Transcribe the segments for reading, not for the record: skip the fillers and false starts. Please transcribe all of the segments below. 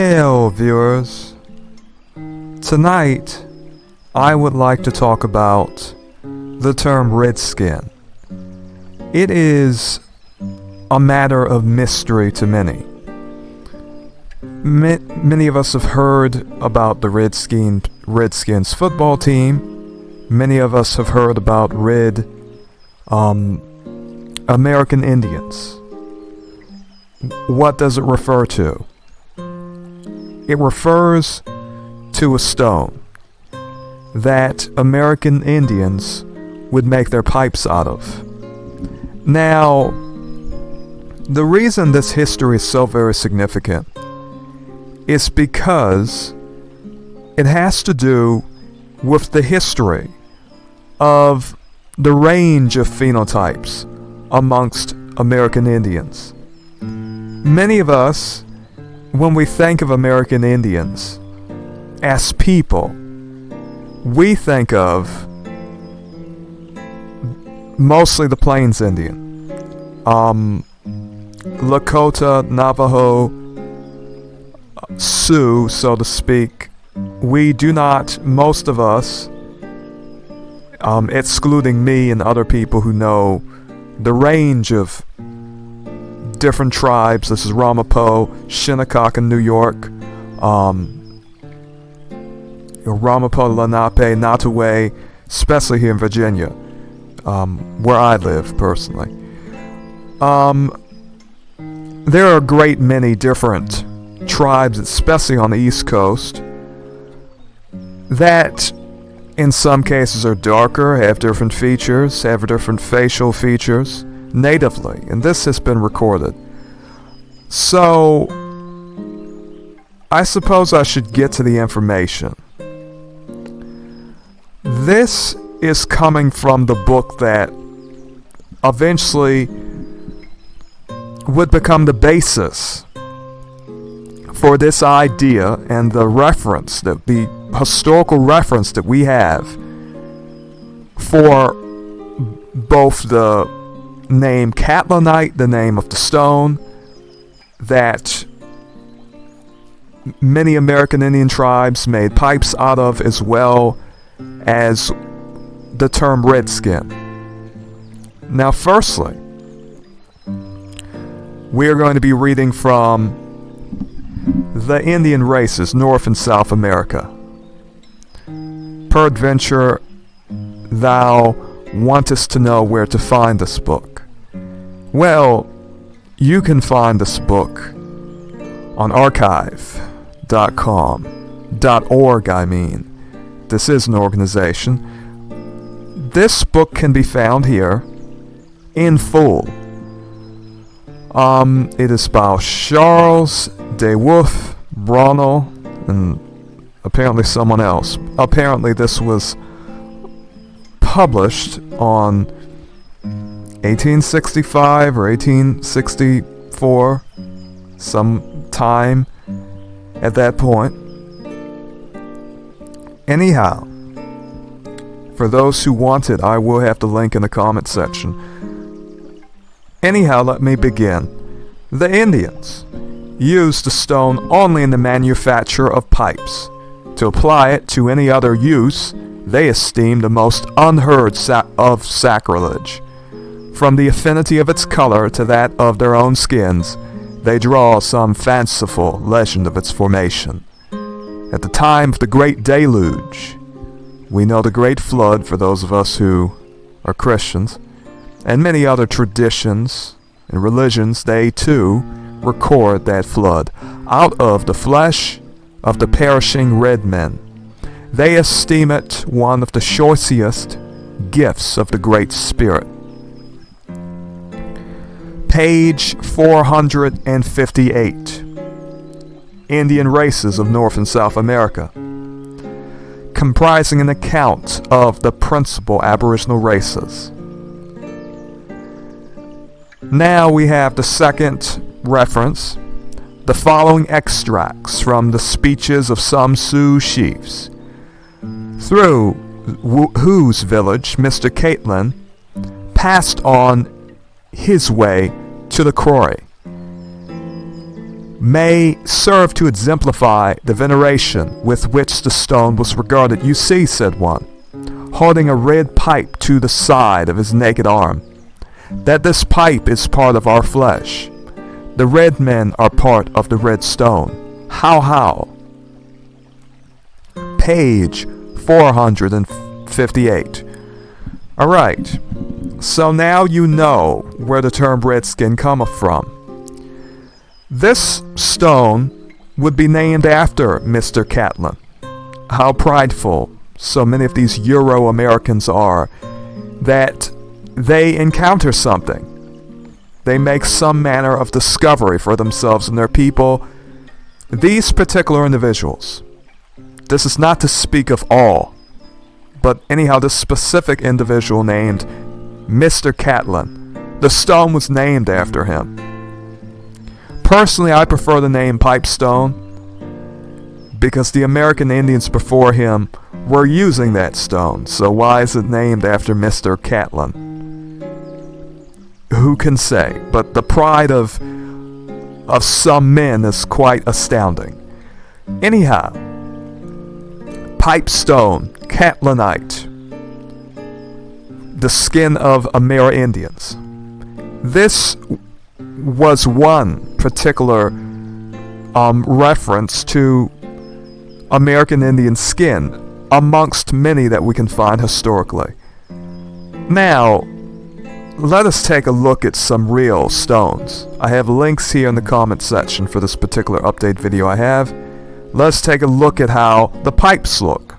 Hello, viewers. Tonight, I would like to talk about the term Redskin. It is a matter of mystery to many. Many of us have heard about the Redskins football team. Many of us have heard about American Indians. What does it refer to? It refers to a stone that American Indians would make their pipes out of. Now, the reason this history is so very significant is because it has to do with the history of the range of phenotypes amongst American Indians. Many of us, when we think of American Indians as people, we think of mostly the Plains Indian, Lakota, Navajo, Sioux, so to speak. We do not, most of us, excluding me and other people who know the range of different tribes. This is Ramapo, Shinnecock in New York, Ramapo, Lenape, Nottoway, especially here in Virginia, where I live personally. There are a great many different tribes, especially on the East Coast, that in some cases are darker, have different features, have different facial features natively, and this has been recorded. So, I suppose I should get to the information. This is coming from the book that eventually would become the basis for this idea and the reference, the historical reference that we have for both the name Catlinite, the name of the stone that many American Indian tribes made pipes out of, as well as the term Redskin. Now, firstly, we are going to be reading from the Indian races, North and South America. Peradventure, thou wantest to know where to find this book. Well, you can find this book on archive.com.org, I mean. This is an organization. This book can be found here in full. It is by Charles de Wolf, Brunel, and apparently someone else. Apparently this was published on 1865 or 1864, some time at that point. Anyhow, for those who want it, I will have the link in the comment section. Anyhow, let me begin. The Indians used the stone only in the manufacture of pipes. To apply it to any other use, they esteemed the most unheard of sacrilege. From the affinity of its color to that of their own skins, they draw some fanciful legend of its formation. At the time of the Great Deluge, we know the Great Flood for those of us who are Christians, and many other traditions and religions, they too record that flood. Out of the flesh of the perishing red men, they esteem it one of the choicest gifts of the Great Spirit. Page 458. Indian races of North and South America, comprising an account of the principal Aboriginal races. Now we have the second reference. The following extracts from the speeches of some Sioux chiefs, through whose village Mr. Catlin passed on his way to the quarry. may serve to exemplify the veneration with which the stone was regarded. You see, said one, holding a red pipe to the side of his naked arm, that this pipe is part of our flesh. The red men are part of the red stone. How? Page 458. Alright, so now you know where the term redskin cometh from. This stone would be named after Mr. Catlin. How prideful so many of these Euro-Americans are that they encounter something. They make some manner of discovery for themselves and their people. These particular individuals, this is not to speak of all, but anyhow, this specific individual named Mr. Catlin, the stone was named after him. Personally, I prefer the name Pipestone because the American Indians before him were using that stone. So why is it named after Mr. Catlin? Who can say? But the pride of some men is quite astounding. Anyhow, Pipestone, Catlinite, the skin of Amerindians. This was one particular reference to American Indian skin amongst many that we can find historically. Now, let us take a look at some real stones. I have links here in the comment section for this particular update video I have. Let's take a look at how the pipes look.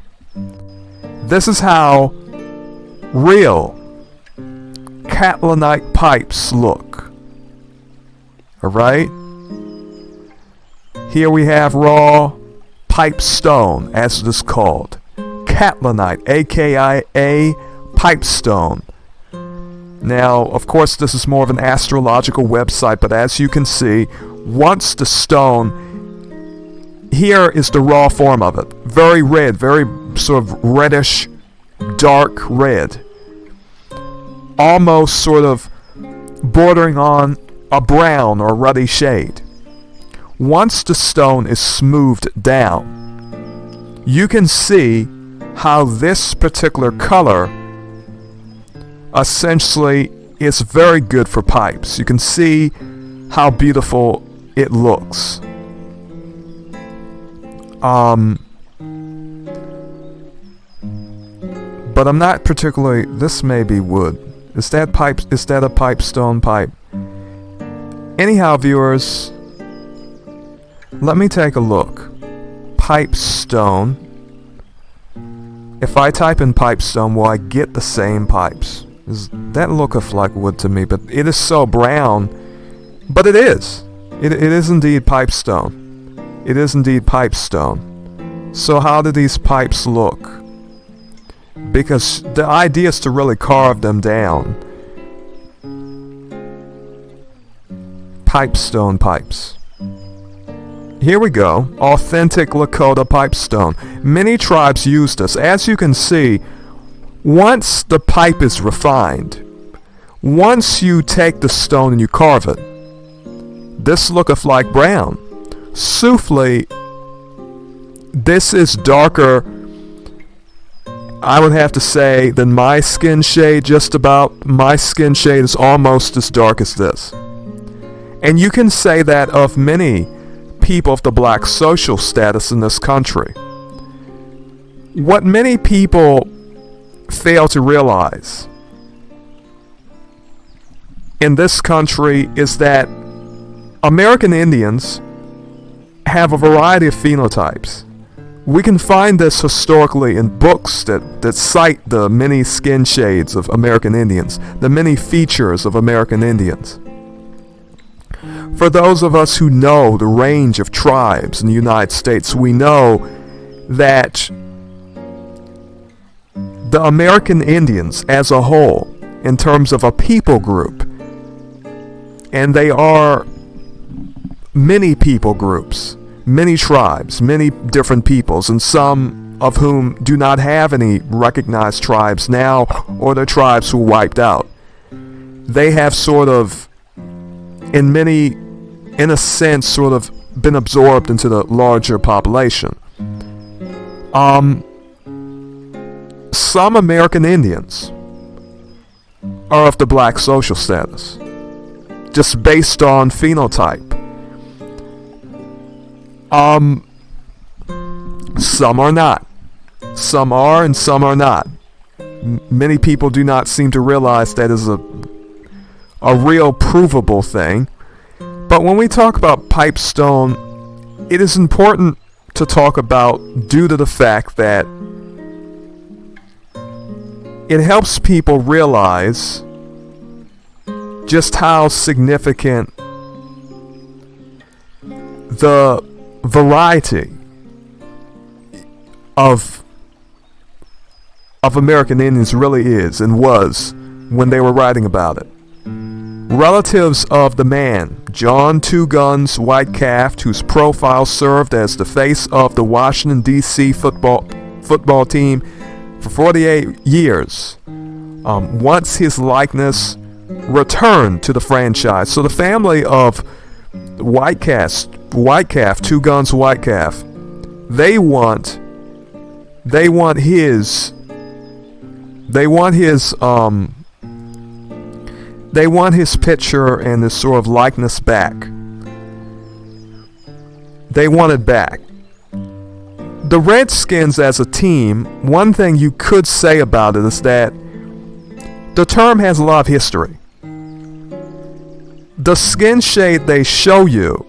This is how real Catlinite pipes look. Alright? Here we have raw pipestone, as it is called. Catlinite, aka pipestone. Now, of course, this is more of an astrological website, but as you can see, once the stone, here is the raw form of it. Very red, very sort of reddish, dark red. Almost sort of bordering on a brown or ruddy shade. Once the stone is smoothed down, you can see how this particular color essentially is very good for pipes. You can see how beautiful it looks. But I'm not particularly, this may be wood. Is that a pipestone pipe? Anyhow, viewers, let me take a look. Pipestone. If I type in pipestone, will I get the same pipes? That looketh like wood to me, but it is so brown. But it is. It is indeed pipestone. It is indeed pipestone. So how do these pipes look? Because the idea is to really carve them down. Pipestone pipes. Here we go. Authentic Lakota pipestone. Many tribes use this. As you can see, once the pipe is refined, once you take the stone and you carve it, this looketh like brown. Souffle, this is darker, I would have to say, than my skin shade. Just about. My skin shade is almost as dark as this. And you can say that of many people of the black social status in this country. What many people fail to realize in this country is that American Indians have a variety of phenotypes. We can find this historically in books that cite the many skin shades of American Indians, the many features of American Indians. For those of us who know the range of tribes in the United States, we know that the American Indians as a whole, in terms of a people group, and they are many people groups, many tribes, many different peoples, and some of whom do not have any recognized tribes now, or their tribes were wiped out. They have sort of, in a sense, sort of been absorbed into the larger population. Some American Indians are of the black social status, just based on phenotype. Some are not. Some are and some are not. Many people do not seem to realize that is a real provable thing. But when we talk about pipestone, it is important to talk about due to the fact that it helps people realize just how significant the variety of American Indians really is and was when they were writing about it. Relatives of the man, John Two Guns Whitecalf, whose profile served as the face of the Washington, D.C. football team for 48 years, once his likeness returned to the franchise. So the family of Whitecalf, Two Guns Whitecalf, they want his picture and his sort of likeness back. They want it back. The Redskins as a team, one thing you could say about it is that the term has a lot of history. The skin shade they show you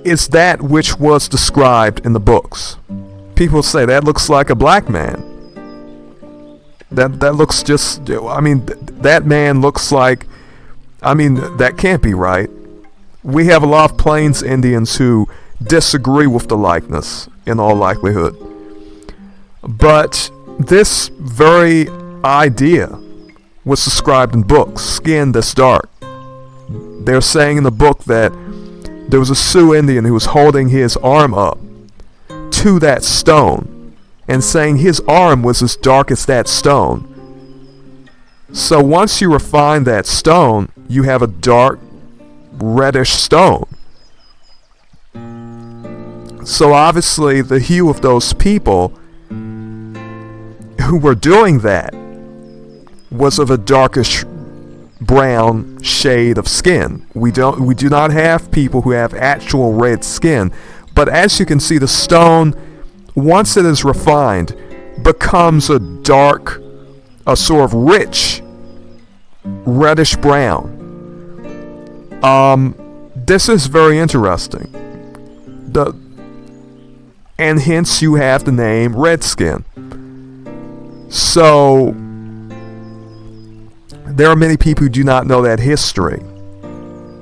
is that which was described in the books. People say that looks like a black man. That looks just, that man looks like, that can't be right. We have a lot of Plains Indians who disagree with the likeness, in all likelihood. But this very idea was described in books, skin this dark. They're saying in the book that there was a Sioux Indian who was holding his arm up to that stone and saying his arm was as dark as that stone. So once you refine that stone, you have a dark reddish stone. So obviously the hue of those people who were doing that was of a darkish brown shade of skin. We do not have people who have actual red skin, but as you can see, the stone, once it is refined, becomes a dark, a sort of rich reddish brown. This is very interesting. And hence you have the name Redskin. So there are many people who do not know that history.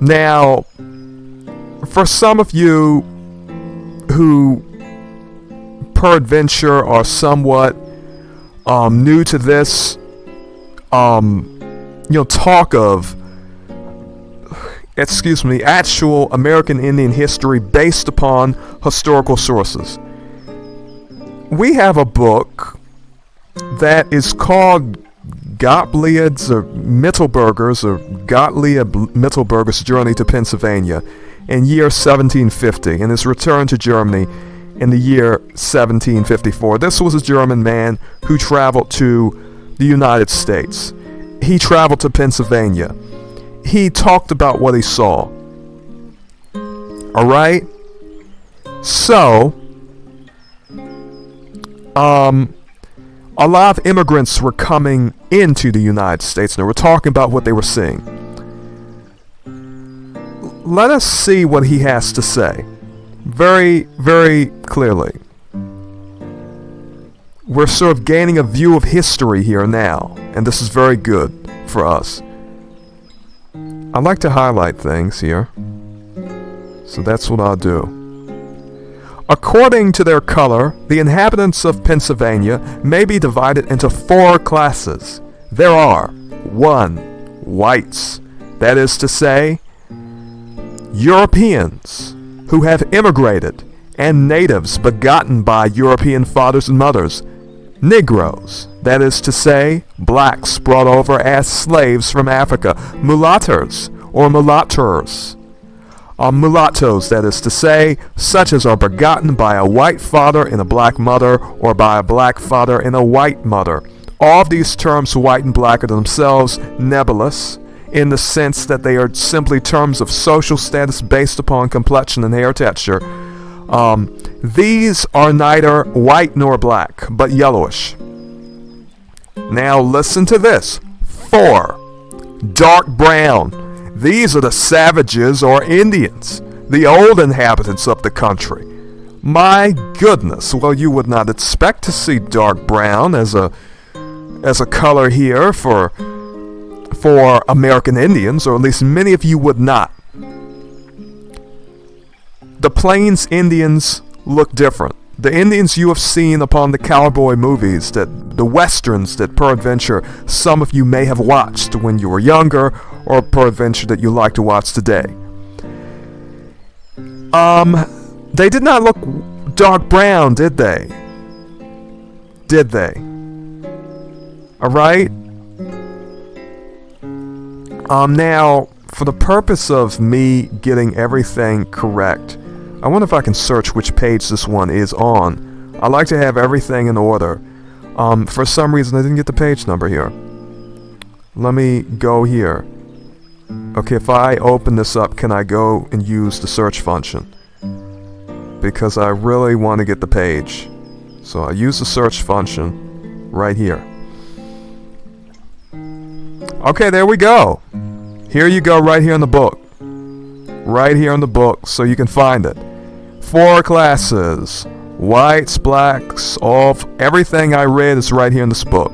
Now, for some of you who peradventure are somewhat new to this, talk of, actual American Indian history based upon historical sources. We have a book that is called Gottlieb's or Mittelberger's Journey to Pennsylvania in year 1750 and his return to Germany in the year 1754. This was a German man who traveled to the United States. He traveled to Pennsylvania. He talked about what he saw. Alright? So, a lot of immigrants were coming into the United States and they were talking about what they were seeing. Let us see what he has to say. Very, very clearly. We're sort of gaining a view of history here now, and this is very good for us. I like to highlight things here, so that's what I'll do. According to their color, the inhabitants of Pennsylvania may be divided into 4 classes. There are 1. Whites, that is to say, Europeans who have immigrated, and natives begotten by European fathers and mothers. Negroes, that is to say, blacks brought over as slaves from Africa. Mulattoes or mulattoes, mulattoes, that is to say, such as are begotten by a white father and a black mother, or by a black father and a white mother. All of these terms, white and black, are themselves nebulous, in the sense that they are simply terms of social status based upon complexion and hair texture. These are neither white nor black, but yellowish. Now listen to this. 4. Dark brown. These are the savages or Indians, the old inhabitants of the country. My goodness, well, you would not expect to see dark brown as a color here for American Indians, or at least many of you would not. The Plains Indians look different. The Indians you have seen upon the cowboy movies, the westerns that peradventure some of you may have watched when you were younger, or peradventure that you like to watch today. They did not look dark brown, did they? Did they? Alright? Now, for the purpose of me getting everything correct, I wonder if I can search which page this one is on. I like to have everything in order. For some reason, I didn't get the page number here. Let me go here. Okay, if I open this up, can I go and use the search function? Because I really want to get the page. So I use the search function right here. Okay, there we go. Here you go, right here in the book. Right here in the book, so you can find it. 4 classes. Whites, blacks, everything I read is right here in this book.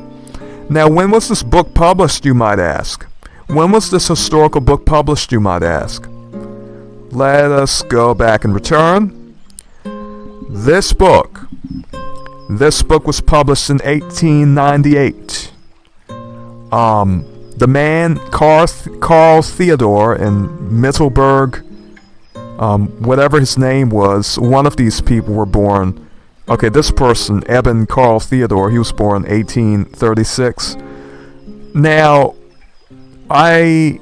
Now, when was this book published, you might ask? When was this historical book published, you might ask? Let us go back and return. This book was published in 1898. The man, Carl Theodore in Middleburg, whatever his name was, one of these people were born. Okay, this person, Eben Carl Theodore, he was born in 1836. Now, I'm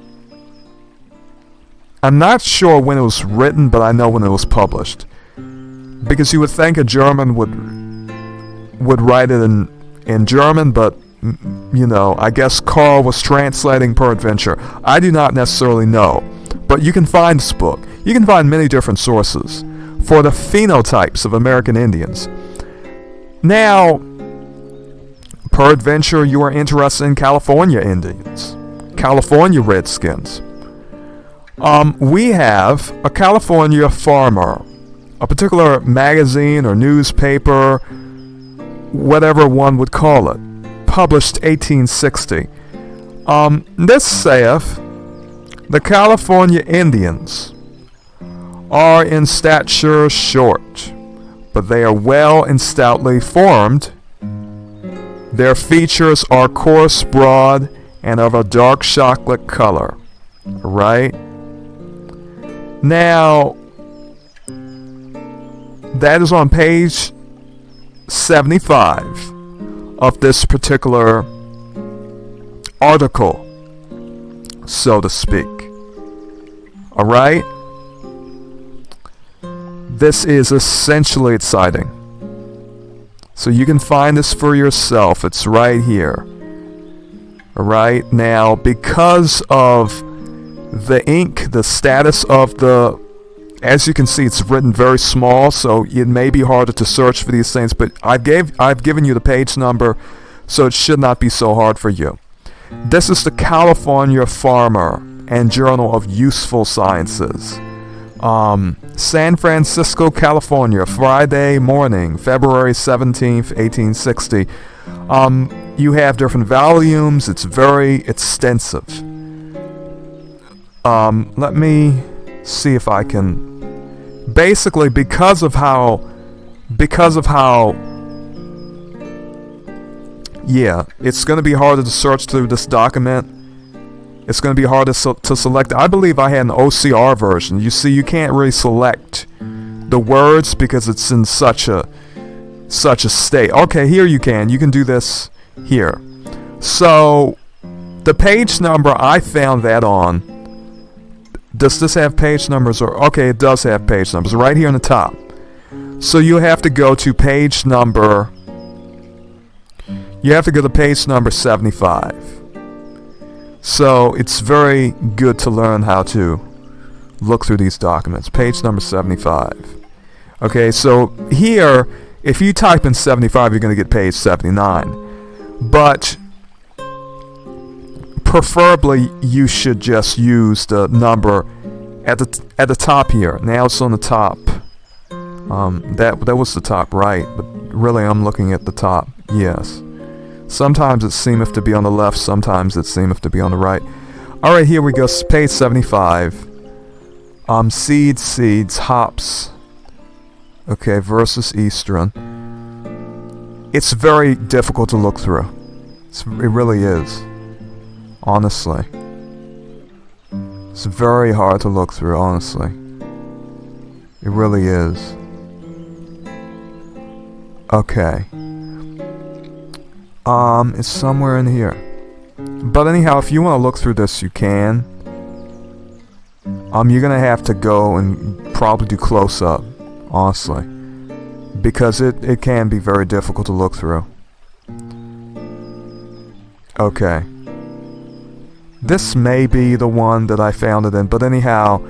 not sure when it was written, but I know when it was published. Because you would think a German would write it in German, but you know, I guess Carl was translating peradventure. I do not necessarily know. But you can find this book. You can find many different sources for the phenotypes of American Indians. Now, peradventure you are interested in California Indians, California Redskins. We have a California farmer, a particular magazine or newspaper, whatever one would call it, published 1860. This saith, the California Indians are in stature short, but they are well and stoutly formed. Their features are coarse, broad, and of a dark chocolate color. Right? Now, that is on page 75 of this particular article, so to speak. Alright? This is essentially exciting. So you can find this for yourself. It's right here. Alright? Now, because of the ink, the status of the... As you can see, it's written very small, so it may be harder to search for these things, but I've given you the page number, so it should not be so hard for you. This is the California Farmer and Journal of Useful Sciences. San Francisco, California, Friday morning, February 17th, 1860. You have different volumes. It's very extensive. Let me see if I can... Basically, because of how... Yeah, it's going to be harder to search through this document. It's going to be hard to select. I believe I had an OCR version. You see, you can't really select the words because it's in such a state. Okay, here you can. You can do this here. So, the page number I found that on, Does this have page numbers? Or okay, it does have page numbers right here on the top. So you have to go to page number. You have to go to page number 75. So it's very good to learn how to look through these documents. Page number 75. Okay, so here, if you type in 75, you're going to get page 79. But preferably, you should just use the number at the top here. Now it's on the top. That was the top right, but really I'm looking at the top. Yes. Sometimes it seemeth to be on the left, sometimes it seemeth to be on the right. Alright, here we go, page 75. Seeds, hops. Okay, versus Eastern. It's very difficult to look through. It really is. Honestly. It's very hard to look through, honestly. It really is. Okay. It's somewhere in here. But anyhow, if you want to look through this, you can. You're gonna have to go and probably do close-up, honestly. Because it can be very difficult to look through. Okay. This may be the one that I found it in, but anyhow,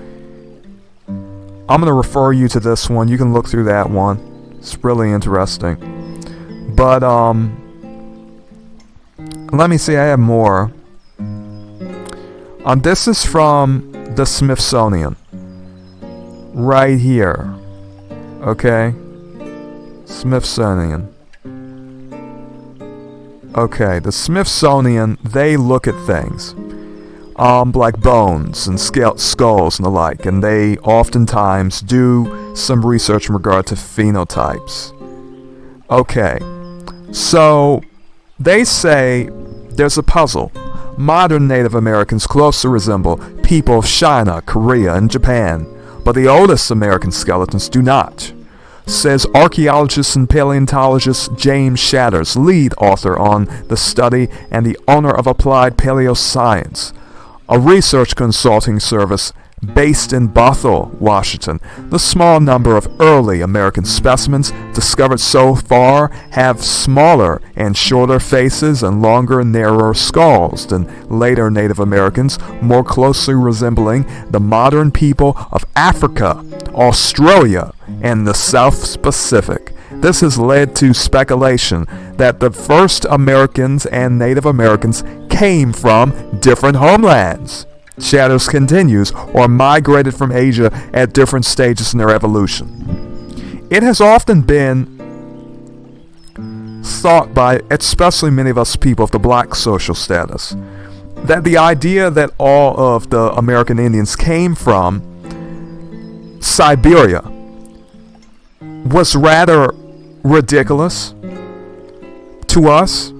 I'm gonna refer you to this one. You can look through that one. It's really interesting. But, let me see, I have more. This is from the Smithsonian. Right here. Okay? Smithsonian. Okay, the Smithsonian, they look at things. Like bones and skulls and the like, and they oftentimes do some research in regard to phenotypes. Okay, so they say there's a puzzle. Modern Native Americans closely resemble people of China, Korea, and Japan, but the oldest American skeletons do not, says archaeologist and paleontologist James Shatters, lead author on the study and the owner of Applied Paleoscience, a research consulting service based in Bothell, Washington. The small number of early American specimens discovered so far have smaller and shorter faces and longer, narrower skulls than later Native Americans, more closely resembling the modern people of Africa, Australia, and the South Pacific. This has led to speculation that the first Americans and Native Americans came from different homelands. Shadows continues, or migrated from Asia at different stages in their evolution. It has often been thought by especially many of us people of the black social status that the idea that all of the American Indians came from Siberia was rather ridiculous to us.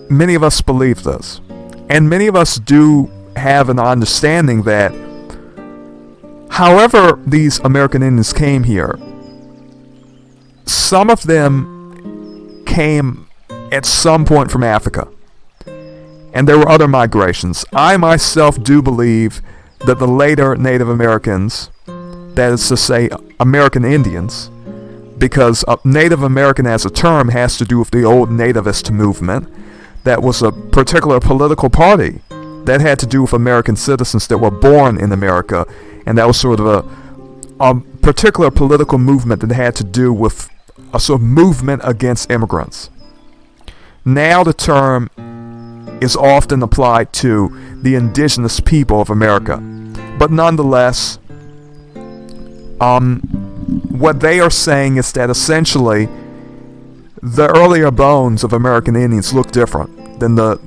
Many of us believe this, and many of us do have an understanding that however these American Indians came here, some of them came at some point from Africa, and there were other migrations. I myself do believe that the later Native Americans, that is to say American Indians, because Native American as a term has to do with the old nativist movement, that was a particular political party that had to do with American citizens that were born in America, and that was sort of a particular political movement that had to do with a sort of movement against immigrants. Now the term is often applied to the indigenous people of America, but nonetheless, what they are saying is that essentially the earlier bones of American Indians look different than the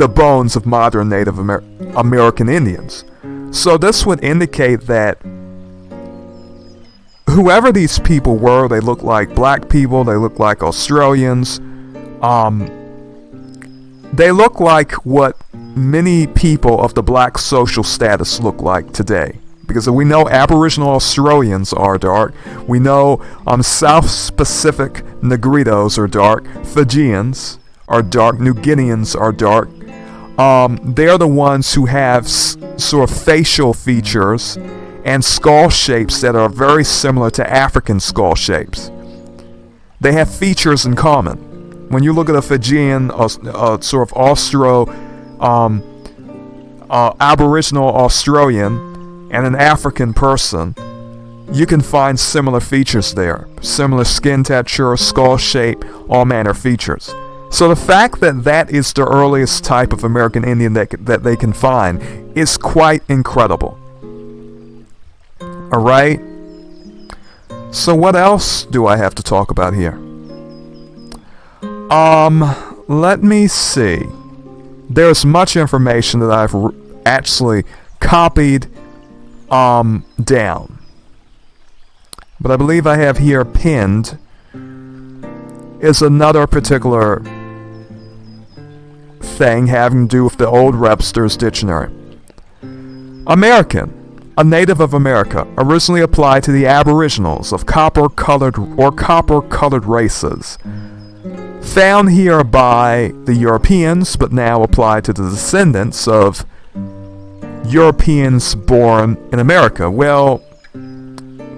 bones of modern Native American Indians. So this would indicate that whoever these people were, they look like black people, they look like Australians, they look like what many people of the black social status look like today. Because we know Aboriginal Australians are dark, we know South Pacific Negritos are dark, Fijians are dark, New Guineans are dark, they're the ones who have sort of facial features and skull shapes that are very similar to African skull shapes. They have features in common. When you look at a Fijian, sort of Aboriginal Australian, and an African person, you can find similar features there. Similar skin texture, skull shape, all manner of features. So the fact that that is the earliest type of American Indian that they can find is quite incredible. Alright? So what else do I have to talk about here? Let me see. There's much information that I've actually copied down. But I believe I have here pinned is another particular thing having to do with the Old Webster's Dictionary. American, a native of America, originally applied to the aboriginals of copper-colored races. Found here by the Europeans, but now applied to the descendants of Europeans born in America. Well,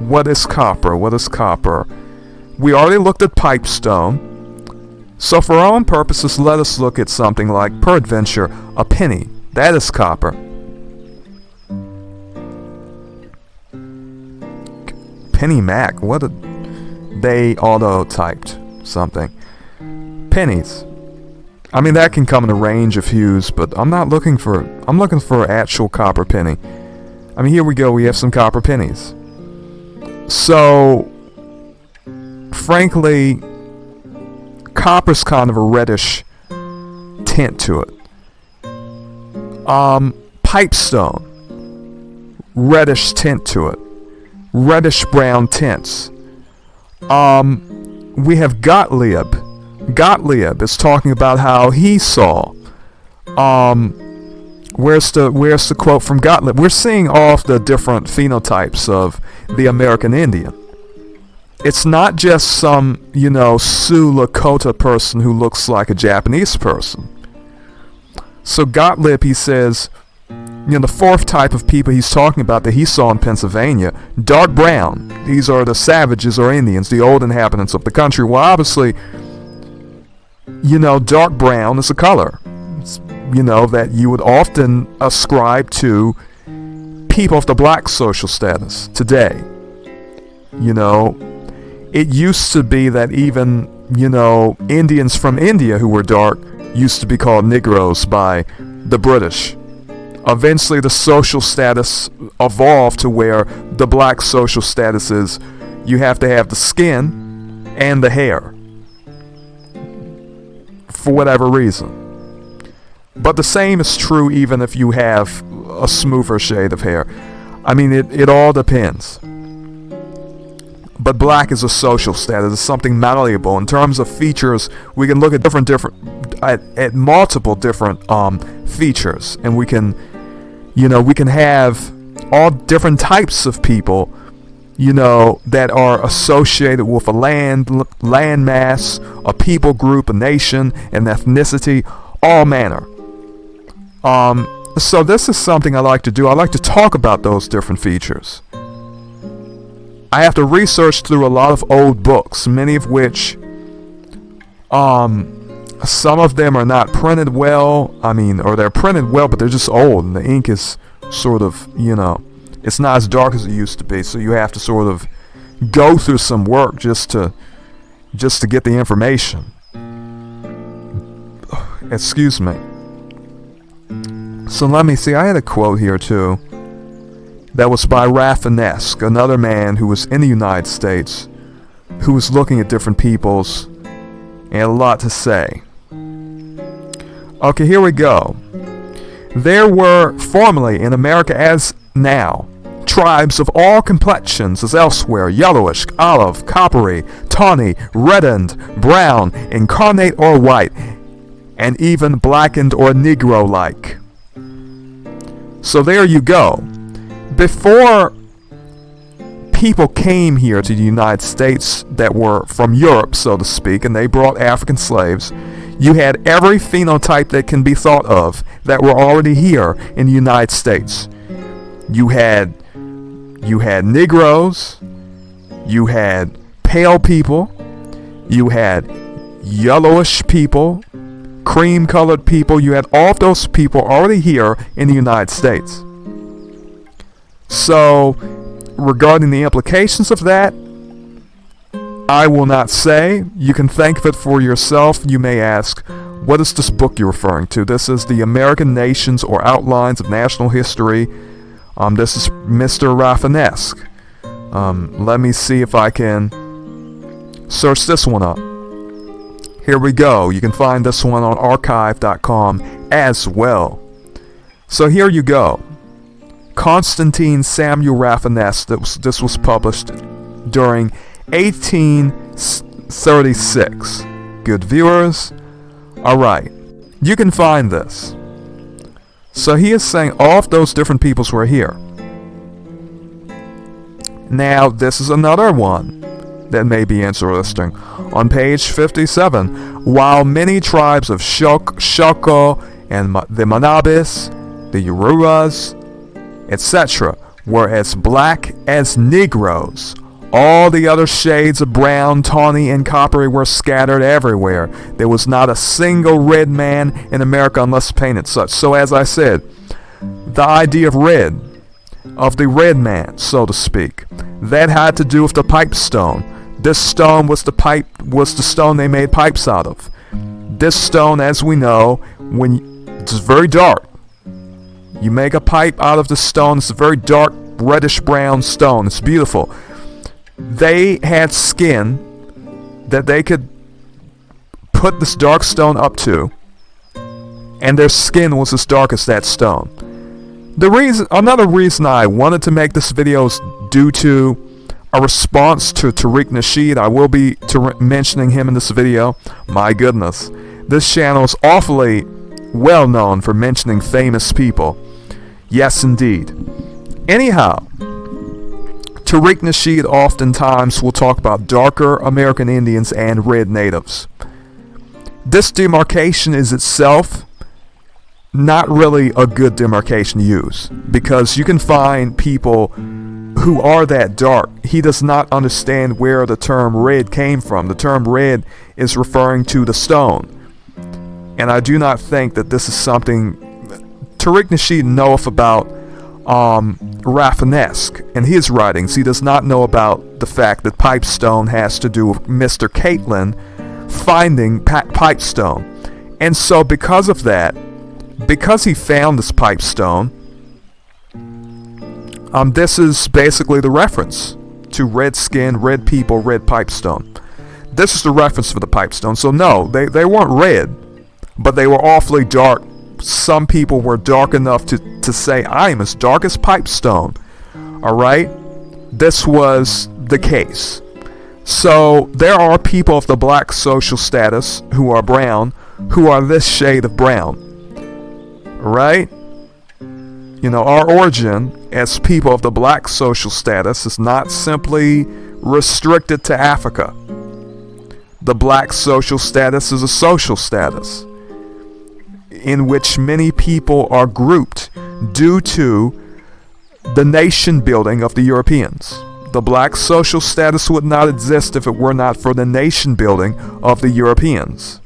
what is copper? What is copper? We already looked at pipestone. So for our own purposes, let us look at something like, peradventure, a penny. That is copper. Penny Mac. What a... They auto-typed something. Pennies. I mean, that can come in a range of hues, but I'm looking for actual copper penny. I mean, here we go. We have some copper pennies. So, frankly, copper's kind of a reddish tint to it. Pipestone, reddish tint to it. Reddish brown tints. We have Gottlieb. Gottlieb is talking about how he saw. Where's the quote from Gottlieb? We're seeing all of the different phenotypes of the American Indian. It's not just some, Sioux Lakota person who looks like a Japanese person. So Gottlieb, he says, the fourth type of people he's talking about that he saw in Pennsylvania, dark brown. These are the savages or Indians, the old inhabitants of the country. Well, obviously, dark brown is a color, that you would often ascribe to people of the black social status today. It used to be that even, Indians from India who were dark used to be called Negroes by the British. Eventually the social status evolved to where the black social status is you have to have the skin and the hair. For whatever reason. But the same is true even if you have a smoother shade of hair. I mean, it all depends. But black is a social status. It's something malleable. In terms of features, we can look at at multiple different features, and we can have all different types of people, that are associated with a land mass, a people group, a nation, an ethnicity, all manner. So this is something I like to do. I like to talk about those different features. I have to research through a lot of old books, many of which, some of them are not printed well. Or they're printed well, but they're just old, and the ink is sort of, it's not as dark as it used to be. So you have to sort of go through some work just to get the information. Excuse me. So let me see. I had a quote here too. That was by Rafinesque, another man who was in the United States, who was looking at different peoples, and a lot to say. Okay, here we go. There were formerly in America as now tribes of all complexions as elsewhere, yellowish, olive, coppery, tawny, reddened, brown, incarnate or white, and even blackened or Negro-like. So there you go. Before people came here to the United States that were from Europe, so to speak, and they brought African slaves, You had every phenotype that can be thought of that were already here in the United States. You had Negroes, you had pale people, you had yellowish people, cream-colored people. You had all of those people already here in the United States. So, regarding the implications of that, I will not say. You can think of it for yourself. You may ask, what is this book you're referring to? This is the American Nations or Outlines of National History. This is Mr. Raffinesque. Let me see if I can search this one up. Here we go. You can find this one on archive.com as well. So here you go. Constantine Samuel Raffinesque. This was published during 1836. Good viewers. Alright. You can find this. So he is saying all of those different peoples were here. Now, this is another one that may be interesting. On page 57, while many tribes of Shoko and the Manabis, the Yoruras, etc., were as black as Negroes, all the other shades of brown, tawny, and coppery were scattered everywhere. There was not a single red man in America unless painted such. So as I said, the idea of red, of the red man, so to speak, that had to do with the pipe stone. This stone was the stone they made pipes out of. This stone, as we know, it's very dark. You make a pipe out of the stone. It's a very dark, reddish brown stone. It's beautiful. They had skin that they could put this dark stone up to, and their skin was as dark as that stone. Another reason I wanted to make this video is due to a response to Tariq Nasheed. I will be mentioning him in this video. My goodness, this channel is awfully well known for mentioning famous people. Yes, indeed. Anyhow, Tariq Nasheed oftentimes will talk about darker American Indians and red natives. This demarcation is itself not really a good demarcation to use, because you can find people who are that dark. He does not understand where the term red came from. The term red is referring to the stone. And I do not think that this is something Tariq Nasheed knoweth about Raffinesque and his writings. He does not know about the fact that pipestone has to do with Mr. Caitlin finding pipestone. And so because of that, because he found this pipestone, this is basically the reference to red skin, red people, red pipestone. This is the reference for the pipestone. So no, they weren't red, but they were awfully dark. Some people were dark enough to say, I am as dark as pipestone. Alright? This was the case. So there are people of the black social status who are brown, who are this shade of brown. Right? You know, our origin as people of the black social status is not simply restricted to Africa. The black social status is a social status in which many people are grouped due to the nation building of the Europeans. The black social status would not exist if it were not for the nation building of the Europeans.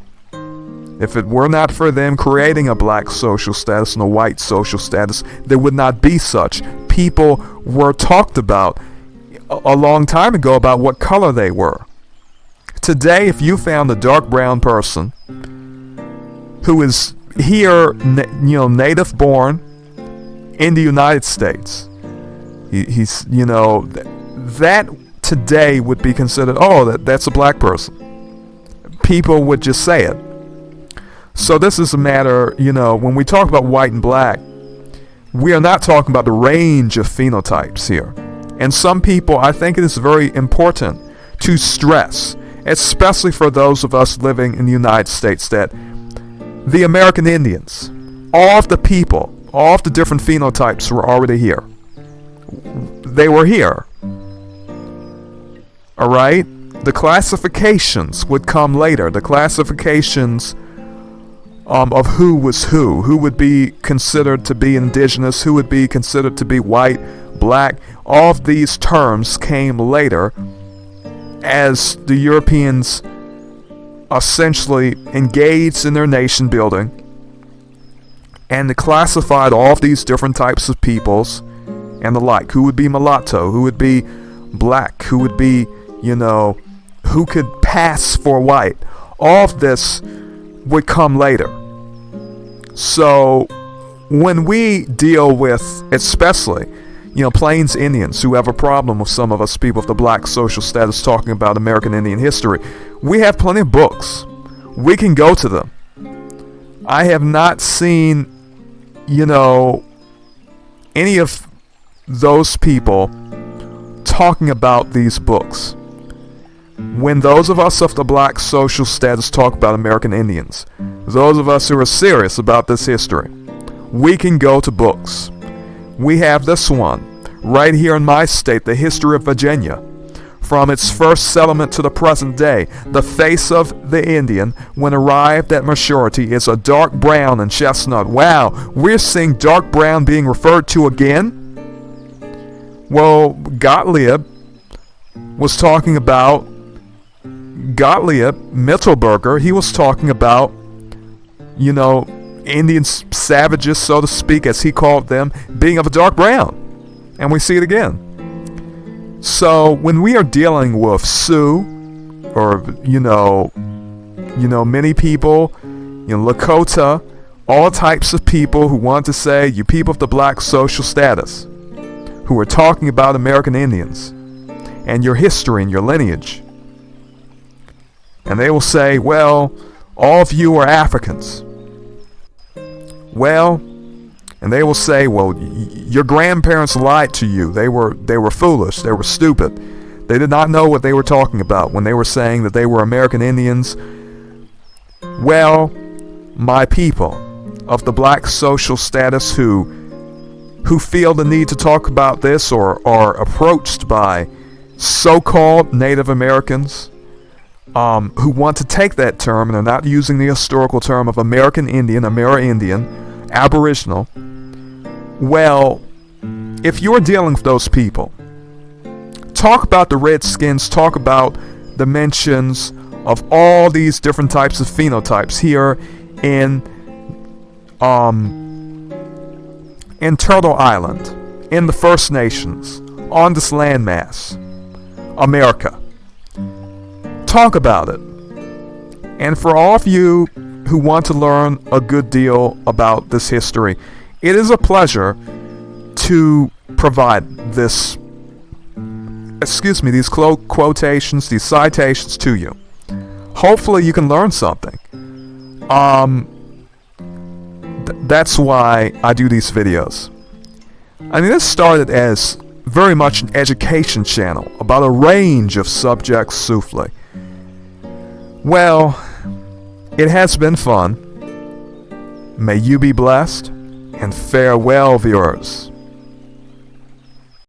If it were not for them creating a black social status and a white social status, there would not be such. People were talked about a long time ago about what color they were. Today, if you found a dark brown person who is here, native born in the United States, he's, that today would be considered, that's a black person. People would just say it. So this is a matter, when we talk about white and black, we are not talking about the range of phenotypes here. And some people, I think it is very important to stress, especially for those of us living in the United States, that the American Indians, all of the people, all of the different phenotypes were already here. They were here. Alright? The classifications would come later. The classifications of who was who would be considered to be indigenous, who would be considered to be white, black. All of these terms came later as the Europeans essentially engaged in their nation building, and they classified all of these different types of peoples and the like. Who would be mulatto, who would be black, who would be, who could pass for white. All of this would come later. So when we deal with, especially, Plains Indians who have a problem with some of us people of the black social status talking about American Indian history, we have plenty of books. We can go to them. I have not seen, any of those people talking about these books. When those of us of the black social status talk about American Indians, those of us who are serious about this history, we can go to books. We have this one right here in my state, The History of Virginia. From its first settlement to the present day, the face of the Indian, when arrived at maturity, is a dark brown and chestnut. Wow, we're seeing dark brown being referred to again? Well, Gottlieb Mittelberger, he was talking about, Indian savages, so to speak, as he called them, being of a dark brown. And we see it again. So when we are dealing with Sioux, or, many people, Lakota, all types of people who want to say, you people of the black social status, who are talking about American Indians and your history and your lineage. And they will say, well, all of you are Africans. Well, and they will say, well, your grandparents lied to you. They were foolish. They were stupid. They did not know what they were talking about when they were saying that they were American Indians. Well, my people of the black social status who feel the need to talk about this or are approached by so-called Native Americans who want to take that term and are not using the historical term of American Indian, Amerindian, Aboriginal. Well, if you're dealing with those people, talk about the Redskins, talk about the mentions of all these different types of phenotypes here in Turtle Island, in the First Nations, on this landmass, America. Talk about it. And for all of you who want to learn a good deal about this history, it is a pleasure to provide these quotations, these citations to you. Hopefully you can learn something. That's why I do these videos. I mean, this started as very much an education channel about a range of subjects souffle. Well, it has been fun. May you be blessed, and farewell, viewers.